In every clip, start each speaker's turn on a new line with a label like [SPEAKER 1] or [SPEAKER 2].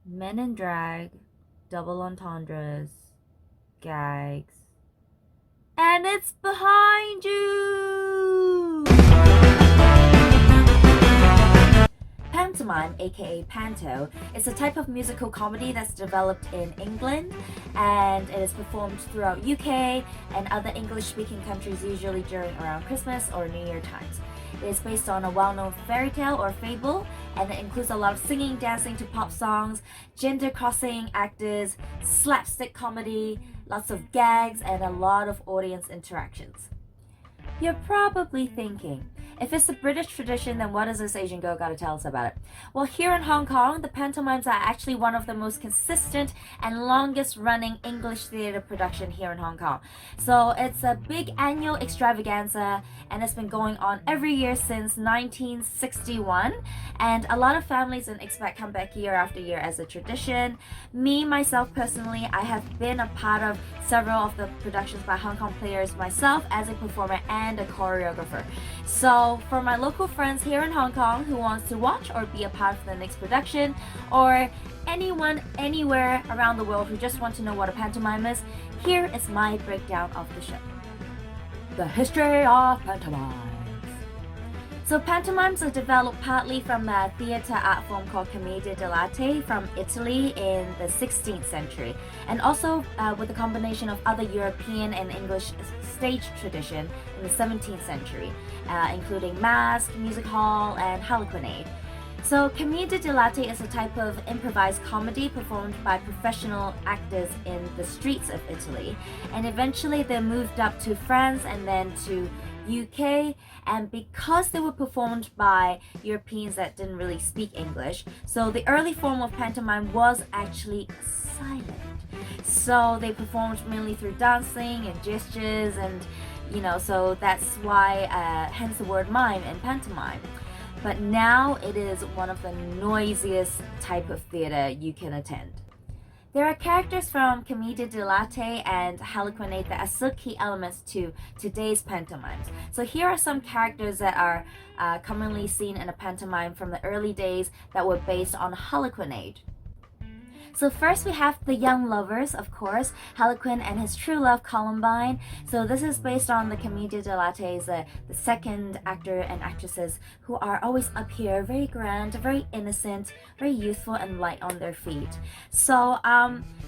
[SPEAKER 1] Men in drag, double entendres, gags, and it's behind you! Pantomime, aka panto, is a type of musical comedy that's developed in England and it is performed throughout UK and other English-speaking countries usually during around Christmas or New Year times. It is based on a well-known fairy tale or fable and it includes a lot of singing, dancing to pop songs, gender crossing actors, slapstick comedy, lots of gags, and a lot of audience interactions. You're probably thinking, if it's a British tradition, then what does this Asian girl gotta tell us about it? Well, here in Hong Kong, the pantomimes are actually one of the most consistent and longest running English theatre production here in Hong Kong. So it's a big annual extravaganza and it's been going on every year since 1961. And a lot of families and expats come back year after year as a tradition. Me, myself personally, I have been a part of several of the productions by Hong Kong players myself as a performer and a choreographer. So for my local friends here in Hong Kong who wants to watch or be a part of the next production, or anyone anywhere around the world who just want to know what a pantomime is, here is my breakdown of the show. The history of pantomime. So pantomimes are developed partly from a theatre art form called commedia dell'arte from Italy in the 16th century, and also with a combination of other European and English stage tradition in the 17th century, including masque, music hall, and harlequinade. So commedia dell'arte is a type of improvised comedy performed by professional actors in the streets of Italy, and eventually they moved up to France and then to UK, and because they were performed by Europeans that didn't really speak English, so the early form of pantomime was actually silent. So they performed mainly through dancing and gestures, and so that's why hence the word mime in pantomime. But now it is one of the noisiest type of theater you can attend. There are characters from commedia dell'arte and harlequinade that are still key elements to today's pantomimes. So here are some characters that are commonly seen in a pantomime from the early days that were based on harlequinade. So first we have the young lovers, of course, Harlequin and his true love Columbine. So this is based on the commedia dell'arte's the second actor and actresses who are always up here, very grand, very innocent, very youthful and light on their feet. So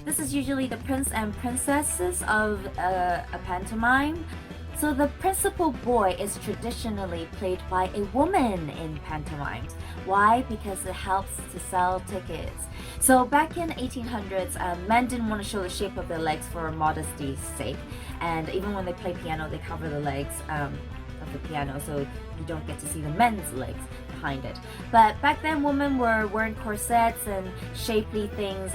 [SPEAKER 1] this is usually the prince and princesses of a pantomime. So the principal boy is traditionally played by a woman in pantomimes. Why? Because it helps to sell tickets. So back in 1800s, men didn't want to show the shape of their legs for modesty's sake, and even when they play piano, they cover the legs of the piano so you don't get to see the men's legs behind it. But back then, women were wearing corsets and shapely things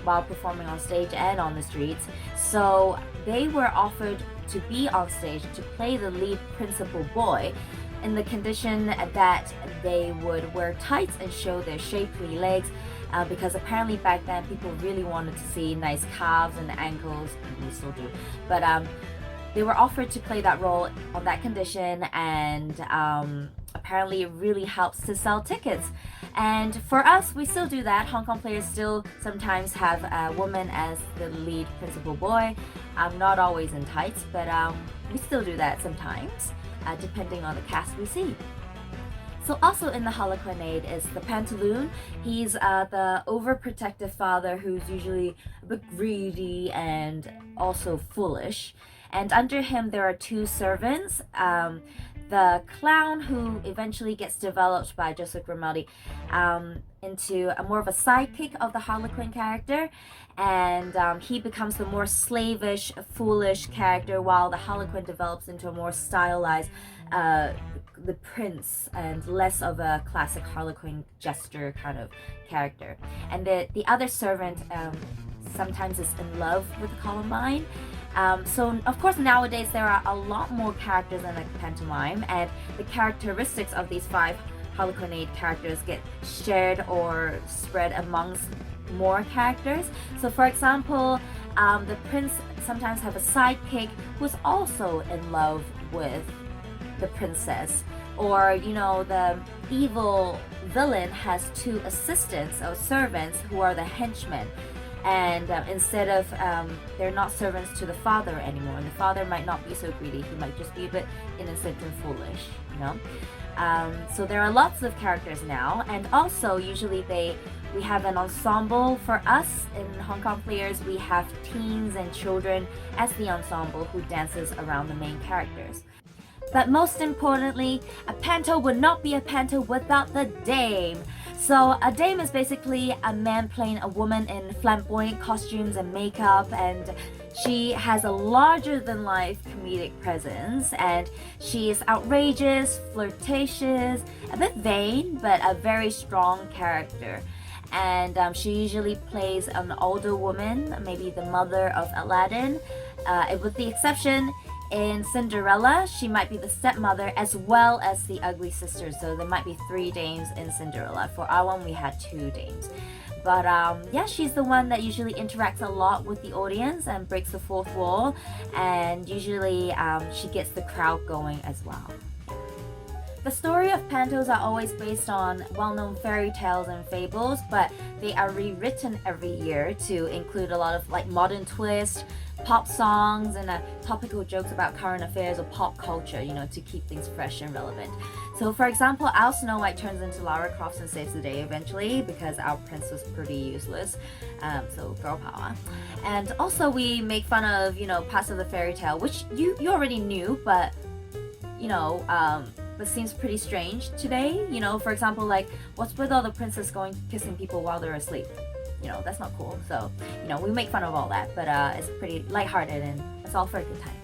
[SPEAKER 1] while performing on stage and on the streets. So they were offered to be on stage to play the lead principal boy in the condition that they would wear tights and show their shapely legs, because apparently back then people really wanted to see nice calves and ankles. We still do, but they were offered to play that role on that condition, and apparently it really helps to sell tickets. And for us, we still do that. Hong Kong players still sometimes have a woman as the lead principal boy. Not always in tights, but we still do that sometimes, depending on the cast we see. So also in the harlequinade is the pantaloon. He's the overprotective father who's usually a bit greedy and also foolish. And under him there are two servants. The clown, who eventually gets developed by Joseph Grimaldi into a more of a sidekick of the Harlequin character, and he becomes the more slavish, foolish character, while the Harlequin develops into a more stylized the prince and less of a classic Harlequin jester kind of character. And the other servant sometimes is in love with Columbine. So of course nowadays there are a lot more characters in a pantomime, and the characteristics of these five harlequinade characters get shared or spread amongst more characters. So for example, the prince sometimes have a sidekick who's also in love with the princess, or the evil villain has two assistants or servants who are the henchmen. And instead of they're not servants to the father anymore, and the father might not be so greedy, he might just be a bit innocent and foolish, you know. So there are lots of characters now, and also usually we have an ensemble. For us in Hong Kong players, we have teens and children as the ensemble who dances around the main characters. But most importantly, a panto would not be a panto without the dame. So a dame is basically a man playing a woman in flamboyant costumes and makeup, and she has a larger than life comedic presence, and she is outrageous, flirtatious, a bit vain, but a very strong character. And she usually plays an older woman, maybe the mother of Aladdin, with the exception in Cinderella, she might be the stepmother as well as the ugly sister. So there might be 3 dames in Cinderella. For our one, we had 2 dames. But yeah, she's the one that usually interacts a lot with the audience and breaks the fourth wall. And usually she gets the crowd going as well. The story of pantos are always based on well-known fairy tales and fables, but they are rewritten every year to include a lot of like modern twists, pop songs, and topical jokes about current affairs or pop culture, you know, to keep things fresh and relevant. So for example, our Snow White turns into Lara Croft and saves the day eventually because our prince was pretty useless, so girl power. And also we make fun of, you know, parts of the fairy tale, which you already knew, but you know, but seems pretty strange today. You know, for example, like, what's with all the princess going kissing people while they're asleep? You know, that's not cool. So, you know, we make fun of all that, but it's pretty lighthearted and it's all for a good time.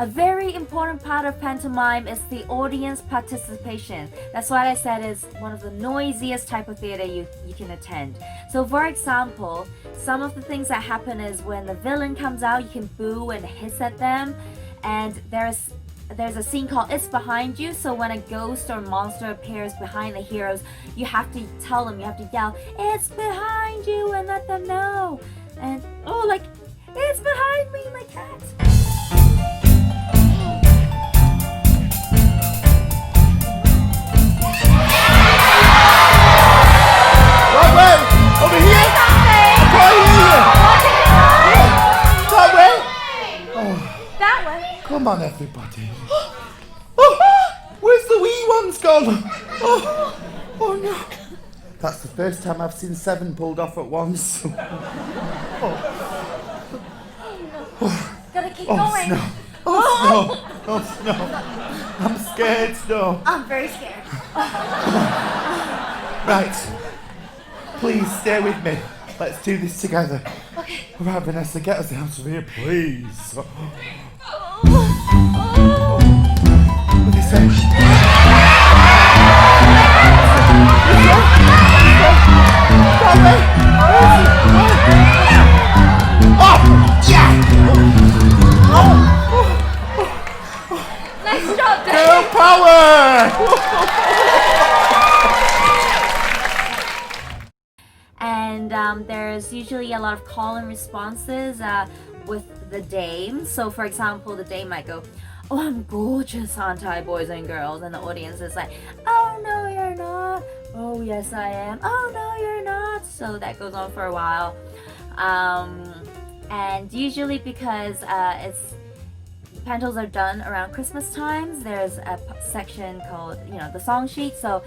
[SPEAKER 1] A very important part of pantomime is the audience participation. That's why I said it's one of the noisiest type of theater you can attend. So for example, some of the things that happen is when the villain comes out, you can boo and hiss at them, and there's a scene called It's Behind You. So when a ghost or monster appears behind the heroes, you have to tell them, you have to yell, "It's behind you," and let them know. And oh, like, it's behind me, my cat.
[SPEAKER 2] Robert, over here.
[SPEAKER 1] That way.
[SPEAKER 2] Come on, everybody. Where's the wee ones gone? Oh no. That's the first time I've seen 7 pulled off at once.
[SPEAKER 1] Gotta keep going.
[SPEAKER 2] Snow. Oh, Snow. I'm scared, Snow.
[SPEAKER 1] I'm very scared.
[SPEAKER 2] Right. Please stay with me. Let's do this together.
[SPEAKER 1] Okay.
[SPEAKER 2] Right, Vanessa, get us out of here, please. What is it?
[SPEAKER 1] Nice job, Dave.
[SPEAKER 2] Girl power!
[SPEAKER 1] And there's usually a lot of Callin Responses with the dame. So for example, the dame might go, "Oh, I'm gorgeous, aren't I, boys and girls?" And the audience is like, "Oh, no, you're not. Oh, yes, I am. Oh, no, you're not." So that goes on for a while. And usually because pantos are done around Christmas times, there's a section called, you know, the song sheet. So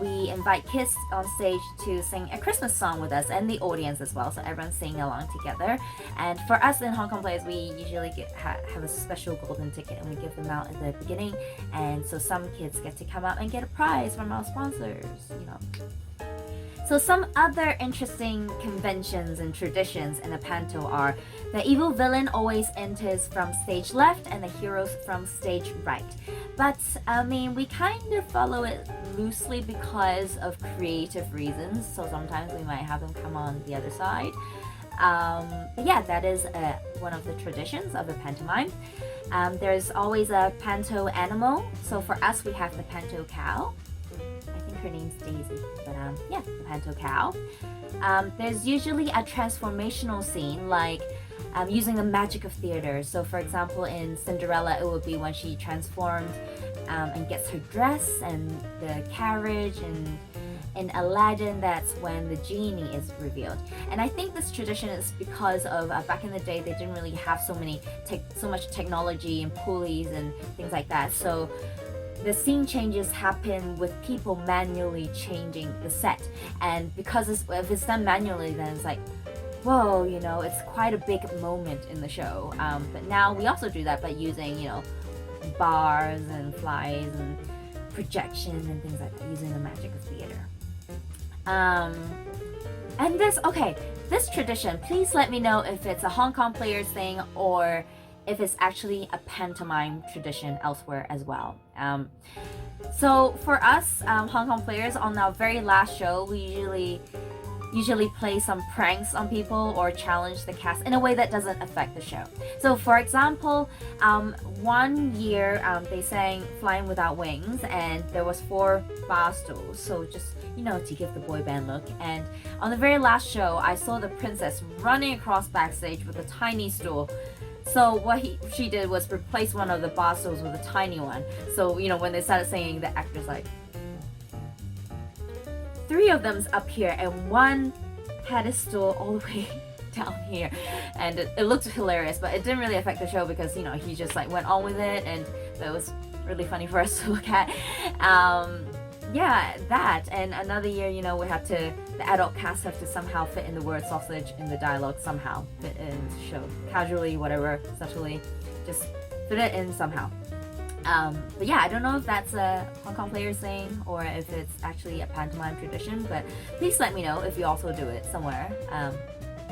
[SPEAKER 1] we invite kids on stage to sing a Christmas song with us and the audience as well. So everyone's singing along together. And for us in Hong Kong players, we usually have a special golden ticket and we give them out at the beginning. And so some kids get to come out and get a prize from our sponsors, you know. So some other interesting conventions and traditions in a panto are the evil villain always enters from stage left and the heroes from stage right. But I mean, we kind of follow it loosely because of creative reasons. So sometimes we might have them come on the other side. But yeah, that is one of the traditions of a pantomime. There's always a panto animal. So for us, we have the panto cow. Her name's Daisy, but yeah, the panto cow. There's usually a transformational scene, like using the magic of theater. So for example, in Cinderella, it would be when she transformed and gets her dress and the carriage, and in Aladdin, that's when the genie is revealed. And I think this tradition is because of back in the day they didn't really have so much technology and pulleys and things like that. So the scene changes happen with people manually changing the set, and because if it's done manually, then it's like, whoa, you know, it's quite a big moment in the show. But now we also do that by using, you know, bars and flies and projection and things like that, using the magic of theater. And this tradition, please let me know if it's a Hong Kong players thing or if it's actually a pantomime tradition elsewhere as well. So for us, Hong Kong players, on our very last show, we usually play some pranks on people or challenge the cast in a way that doesn't affect the show. So for example, one year they sang Flying Without Wings, and there was 4 bar stools, so just, you know, to give the boy band look. And on the very last show, I saw the princess running across backstage with a tiny stool. So what she did was replace one of the bar stools with a tiny one. So, you know, when they started singing, the actor's like, 3 of them's up here and 1 had a stool all the way down here, and it looked hilarious, but it didn't really affect the show because, you know, he just like went on with it, and that was really funny for us to look at. Yeah, that. And another year, you know, the adult cast have to somehow fit in the word sausage in the dialogue, somehow fit in the show, casually, whatever, subtly, just fit it in somehow. But yeah, I don't know if that's a Hong Kong players thing or if it's actually a pantomime tradition, but please let me know if you also do it somewhere,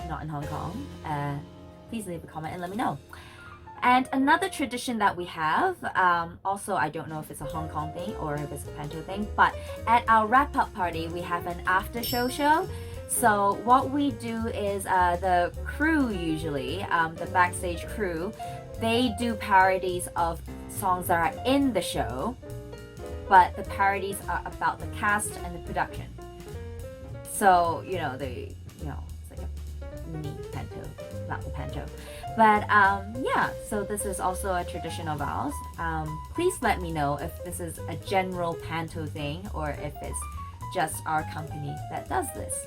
[SPEAKER 1] not in Hong Kong. Please leave a comment and let me know. And another tradition that we have, also I don't know if it's a Hong Kong thing or if it's a panto thing, but at our wrap-up party we have an after-show show. So what we do is the crew usually, the backstage crew, they do parodies of songs that are in the show, but the parodies are about the cast and the production. So, you know, it's like a mini panto, not the panto. But yeah, so this is also a tradition of ours. Please let me know if this is a general panto thing or if it's just our company that does this.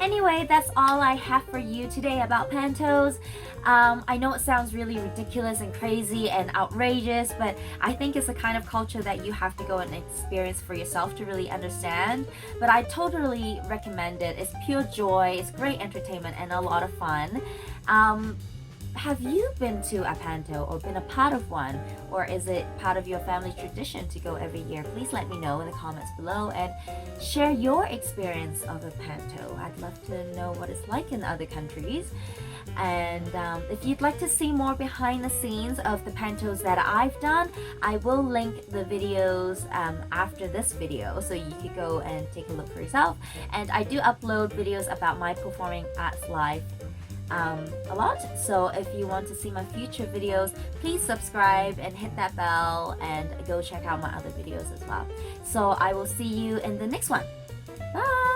[SPEAKER 1] Anyway, that's all I have for you today about pantos. I know it sounds really ridiculous and crazy and outrageous, but I think it's the kind of culture that you have to go and experience for yourself to really understand. But I totally recommend it. It's pure joy, it's great entertainment and a lot of fun. Have you been to a panto or been a part of one? Or is it part of your family tradition to go every year? Please let me know in the comments below and share your experience of a panto. I'd love to know what it's like in other countries. And if you'd like to see more behind the scenes of the pantos that I've done, I will link the videos after this video so you could go and take a look for yourself. And I do upload videos about my performing arts life a lot, so if you want to see my future videos, please subscribe and hit that bell and go check out my other videos as well. So I will see you in the next one. Bye!